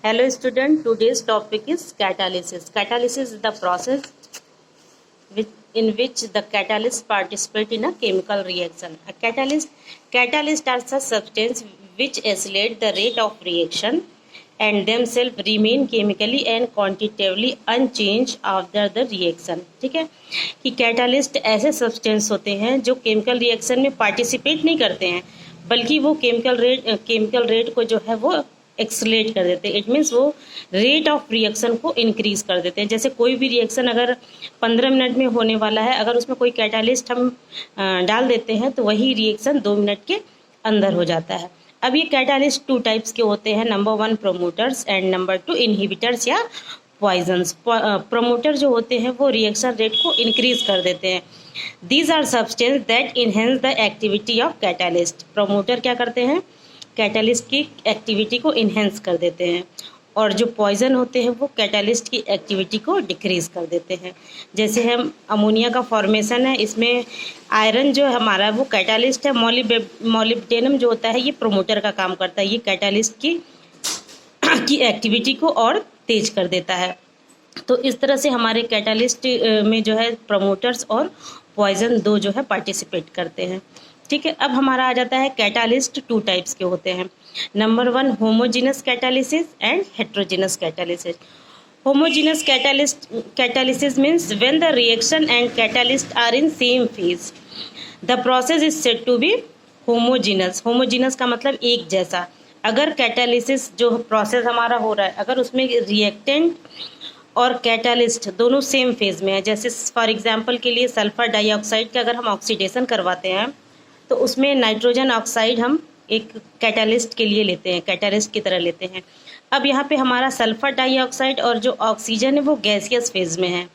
Hello student, today's topic is catalysis. Catalysis is the process in which the catalyst participate in a chemical reaction. A catalyst are such substance which accelerate the rate of reaction and themselves remain chemically and quantitatively unchanged after the reaction. ठीक है कि catalyst ऐसे substance होते हैं जो chemical reaction में participate नहीं करते हैं, बल्कि वो केमिकल रेट को जो है वो एक्सलेट कर देते हैं. इट मीन्स वो रेट ऑफ रिएक्शन को इंक्रीज कर देते हैं. जैसे कोई भी रिएक्शन अगर 15 मिनट में होने वाला है, अगर उसमें कोई कैटालिस्ट हम डाल देते हैं तो वही रिएक्शन 2 मिनट के अंदर हो जाता है. अब ये कैटालिस्ट 2 टाइप्स के होते हैं. Number 1 promoters and number 2 inhibitors या पॉइजन्स. प्रोमोटर जो होते हैं वो रिएक्शन रेट को इंक्रीज कर देते हैं. These are substance that enhance the activity of catalyst. Promoter क्या करते हैं? कैटालिस्ट की एक्टिविटी को इन्हेंस कर देते हैं. और जो पॉइजन होते हैं वो कैटालिस्ट की एक्टिविटी को डिक्रीज कर देते हैं. जैसे हम अमोनिया का फॉर्मेशन है, इसमें आयरन जो हमारा वो कैटालिस्ट है. मॉलिब्डेनम जो होता है ये प्रोमोटर का काम करता है. ये कैटालिस्ट की एक्टिविटी को और तेज कर देता है. तो इस तरह से हमारे कैटालिस्ट में जो है प्रोमोटर्स और पॉइजन 2 जो है पार्टिसिपेट करते हैं. ठीक है, अब हमारा आ जाता है कैटालिस्ट 2 टाइप्स के होते हैं. Number 1 homogeneous catalysis and heterogeneous catalysis. Homogeneous catalysis means when the reaction and catalyst are in same phase the process is said to be homogeneous. Homogeneous का मतलब एक जैसा. अगर कैटालिसिस जो प्रोसेस हमारा हो रहा है, अगर उसमें रिएक्टेंट और कैटालिस्ट दोनों सेम फेज में है, जैसे फॉर एग्जांपल के लिए सल्फर डाइऑक्साइड का अगर हम ऑक्सीडेशन करवाते हैं तो उसमें नाइट्रोजन ऑक्साइड हम एक कैटालिस्ट के लिए लेते हैं, कैटालिस्ट की तरह लेते हैं. अब यहाँ पे हमारा सल्फर डाइऑक्साइड और जो ऑक्सीजन है वो गैसियस फेज में है.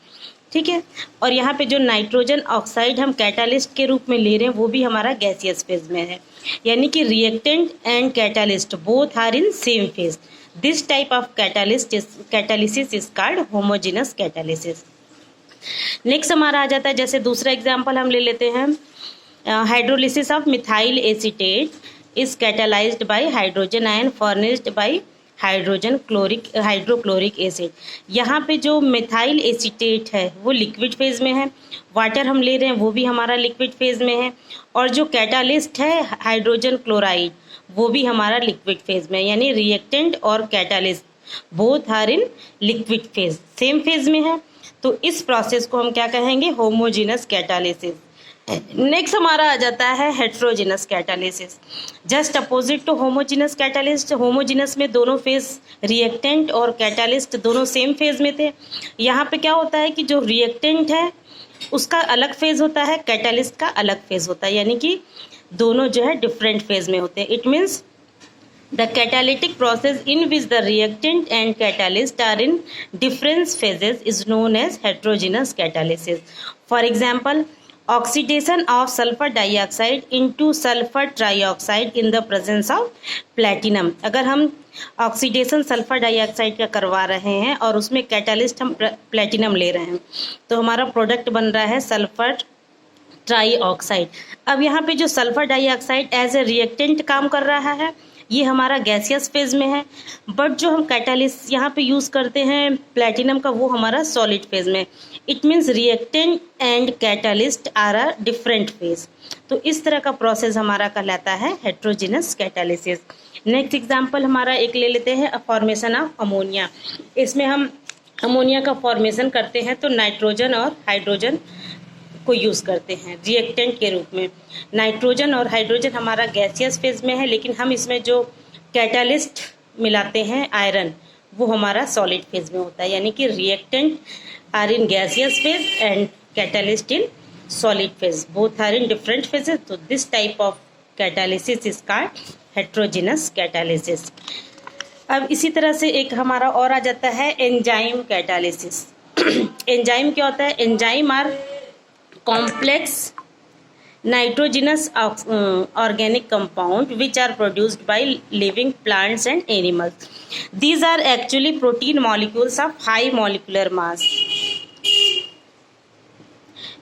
ठीक है, और यहाँ पे जो नाइट्रोजन ऑक्साइड हम कैटालिस्ट के रूप में ले रहे हैं वो भी हमारा गैसियस फेज में है. यानी कि reactant and catalyst both are in same phase. This type of catalysis is called homogeneous catalysis. Next हमारा आ जाता है, जैसे दूसरा एग्जाम्पल हम ले लेते हैं. Hydrolysis of methyl acetate is catalysed bye hydrogen ion furnished bye hydrochloric acid. यहाँ पे जो मिथाइल एसीटेट है वो लिक्विड फेज में है. वाटर हम ले रहे हैं वो भी हमारा लिक्विड फेज में है. और जो कैटालिस्ट है हाइड्रोजन क्लोराइड वो भी हमारा लिक्विड फेज में है. यानी रिएक्टेंट और catalyst both are in liquid phase, same phase में है. तो इस प्रोसेस को हम क्या कहेंगे? Homogeneous catalysis. नेक्स्ट हमारा आ जाता है heterogeneous catalysis. Just opposite to homogeneous catalyst. Homogeneous में दोनों फेज रिएक्टेंट और कैटालिस्ट दोनों सेम फेज में थे. यहाँ पे क्या होता है कि जो रिएक्टेंट है उसका अलग फेज होता है, कैटालिस्ट का अलग फेज होता है. यानी कि दोनों जो है डिफरेंट फेज में होते हैं. It means the catalytic process in which the reactant and catalyst are in different phases is known as heterogeneous catalysis. For example, oxidation of sulfur dioxide into sulfur trioxide in the presence of platinum. अगर हम oxidation sulphur dioxide का करवा रहे हैं और उसमें catalyst हम platinum ले रहे हैं तो हमारा प्रोडक्ट बन रहा है सल्फर ट्राईऑक्साइड. अब यहाँ पे जो sulphur dioxide as a reactant काम कर रहा है ये हमारा गैसियस फेज में है. बट जो हम कैटालिस्ट यहाँ पे यूज़ करते हैं प्लेटिनम का वो हमारा सॉलिड फेज में. It means reactant and catalyst are a different phase. तो इस तरह का प्रोसेस हमारा कहलाता है हेट्रोजीनस कैटालिसिस. नेक्स्ट एग्जांपल हमारा एक ले लेते हैं, फॉर्मेशन ऑफ अमोनिया. इसमें हम अमोनिया का फॉर्मेशन करते हैं तो नाइट्रोजन और हाइड्रोजन को यूज़ करते हैं रिएक्टेंट के रूप में. नाइट्रोजन और हाइड्रोजन हमारा गैसियस फेज में है, लेकिन हम इसमें जो कैटालिस्ट मिलाते हैं आयरन वो हमारा सॉलिड फेज में होता है. यानी कि reactant are in gaseous phase and catalyst in solid phase. Both are in different phases. तो this type of catalysis is called heterogeneous catalysis. अब इसी तरह से एक हमारा और आ जाता है एंजाइम कैटालिसिस. एंजाइम क्या होता है? Enzyme are complex nitrogenous organic compound which are produced by living plants and animals. These are actually protein molecules of high molecular mass.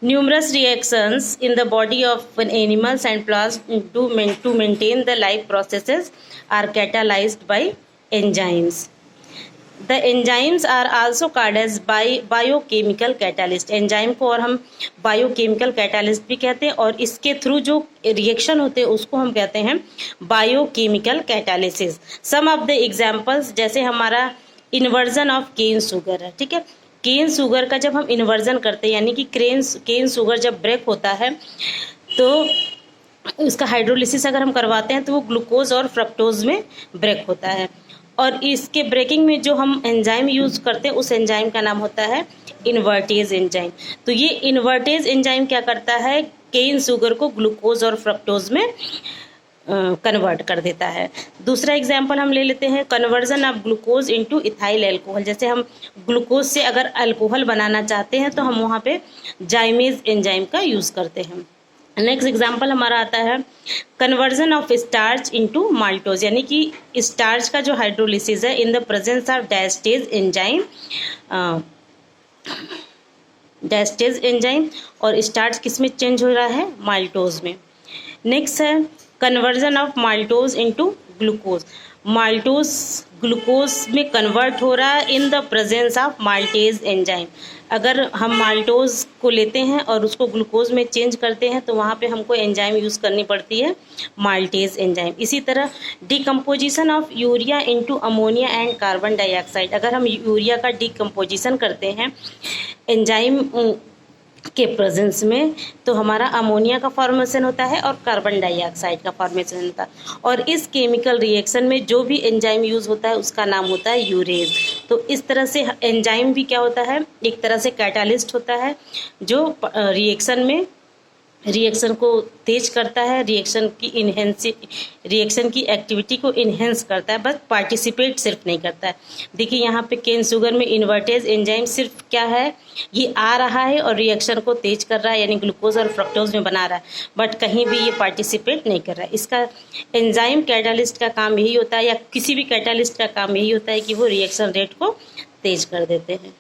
Numerous reactions in the body of animals and plants to maintain the life processes are catalyzed by enzymes. The enzymes are also called as biochemical catalyst. Enzyme को और हम biochemical catalyst भी कहते हैं, और इसके through जो reaction होते हैं उसको हम कहते हैं biochemical catalysis. Some of the examples, जैसे हमारा इन्वर्जन ऑफ केन शुगर है, ठीक है। केन शुगर का जब हम इन्वर्जन करते हैं, यानी कि केन शुगर जब ब्रेक होता है तो उसका हाइड्रोलिसिस अगर हम करवाते हैं तो वो ग्लूकोज और फ्रक्टोज में ब्रेक होता है, और इसके ब्रेकिंग में जो हम एंजाइम यूज करते हैं उस एंजाइम का नाम होता है इन्वर्टेज एंजाइम। तो ये इन्वर्टेज एंजाइम क्या करता है, केन शुगर को ग्लूकोज और फ्रक्टोज में कन्वर्ट कर देता है। दूसरा एग्जाम्पल हम ले लेते हैं, conversion of glucose into ethyl alcohol. जैसे हम ग्लूकोज से अगर अल्कोहल बनाना चाहते हैं तो हम वहाँ पे जाइमेज एंजाइम का यूज करते हैं। नेक्स्ट एग्जाम्पल हमारा आता है conversion of starch into maltose, यानी कि स्टार्च का जो हाइड्रोलिसिस है in the presence of diastase enzyme, और स्टार्च किस में चेंज हो रहा है, माल्टोज में। नेक्स्ट है conversion of maltose into glucose. Maltose glucose में कन्वर्ट हो रहा है in the presence of maltase enzyme. अगर हम माल्टोज को लेते हैं और उसको ग्लूकोज में चेंज करते हैं तो वहाँ पे हमको एंजाइम यूज़ करनी पड़ती है माल्टेज एंजाइम। इसी तरह decomposition of urea into ammonia and carbon dioxide. अगर हम यूरिया का डिकम्पोजिशन करते हैं एंजाइम के प्रेजेंस में तो हमारा अमोनिया का फॉर्मेशन होता है और कार्बन डाइऑक्साइड का फॉर्मेशन होता है, और इस केमिकल रिएक्शन में जो भी एंजाइम यूज़ होता है उसका नाम होता है यूरेज। तो इस तरह से एंजाइम भी क्या होता है, एक तरह से कैटालिस्ट होता है जो रिएक्शन को तेज करता है, रिएक्शन की एक्टिविटी को इन्हेंस करता है, बस पार्टिसिपेट सिर्फ नहीं करता है। देखिए यहाँ पे केन शुगर में इन्वर्टेज एंजाइम सिर्फ क्या है, ये आ रहा है और रिएक्शन को तेज कर रहा है, यानी ग्लूकोज और फ्रक्टोज में बना रहा है, बट कहीं भी ये पार्टिसिपेट नहीं कर रहा है। इसका एंजाइम कैटालिस्ट का काम यही होता है, या किसी भी कैटालिस्ट का काम यही होता है कि वो रिएक्शन रेट को तेज कर देते हैं।